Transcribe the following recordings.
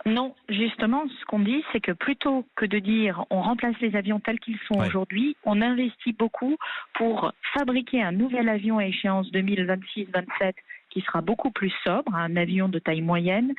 Non, justement, ce qu'on dit, c'est que plutôt que de dire on remplace les avions tels qu'ils sont Ouais. aujourd'hui, on investit beaucoup pour fabriquer un nouvel avion à échéance 2026-27 qui sera beaucoup plus sobre, un avion de taille moyenne,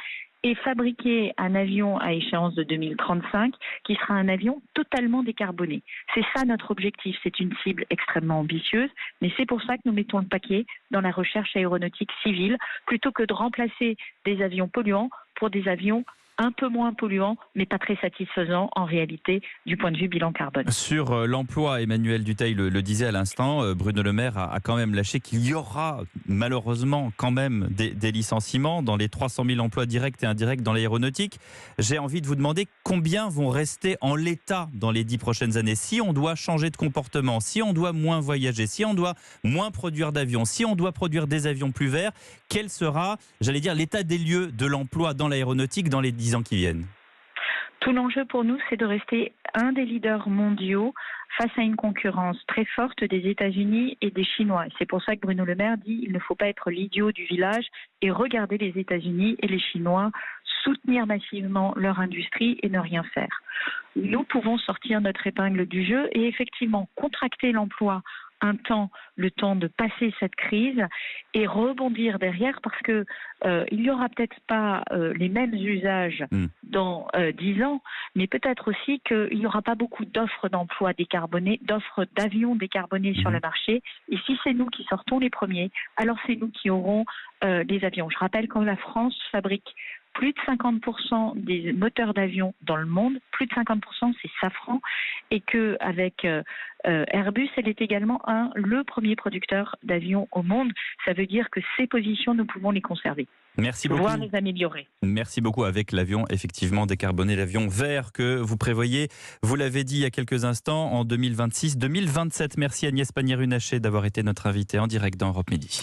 et fabriquer un avion à échéance de 2035 qui sera un avion totalement décarboné. C'est ça notre objectif. C'est une cible extrêmement ambitieuse, mais c'est pour ça que nous mettons le paquet dans la recherche aéronautique civile plutôt que de remplacer des avions polluants pour des avions un peu moins polluants, mais pas très satisfaisants en réalité du point de vue bilan carbone. Sur l'emploi, Emmanuel Dutheil le disait à l'instant, Bruno Le Maire a quand même lâché qu'il y aura malheureusement quand même des licenciements dans les 300 000 emplois directs et indirects dans l'aéronautique. J'ai envie de vous demander combien vont rester en l'état dans les 10 prochaines années. Si on doit changer de comportement, si on doit moins voyager, si on doit moins produire d'avions, si on doit produire des avions plus verts, quel sera, j'allais dire, l'état des lieux de l'emploi dans l'aéronautique dans les 10 ans qui viennent ? Tout l'enjeu pour nous, c'est de rester un des leaders mondiaux face à une concurrence très forte des États-Unis et des Chinois. C'est pour ça que Bruno Le Maire dit qu'il ne faut pas être l'idiot du village et regarder les États-Unis et les Chinois soutenir massivement leur industrie et ne rien faire. Nous pouvons sortir notre épingle du jeu et effectivement contracter l'emploi le temps de passer cette crise et rebondir derrière parce que il n'y aura peut-être pas les mêmes usages dans 10 ans, mais peut-être aussi qu'il n'y aura pas beaucoup d'offres d'emploi décarbonés, d'offres d'avions décarbonés sur le marché. Et si c'est nous qui sortons les premiers, alors c'est nous qui aurons les avions. Je rappelle quand la France fabrique plus de 50% des moteurs d'avion dans le monde, plus de 50% c'est Safran, et qu'avec Airbus, elle est également le premier producteur d'avions au monde. Ça veut dire que ces positions, nous pouvons les conserver. Merci beaucoup. Voire les améliorer. Merci beaucoup avec l'avion, effectivement, décarboné, l'avion vert que vous prévoyez, vous l'avez dit il y a quelques instants, en 2026-2027. Merci Agnès Pannier-Runacher d'avoir été notre invitée en direct dans Europe Midi.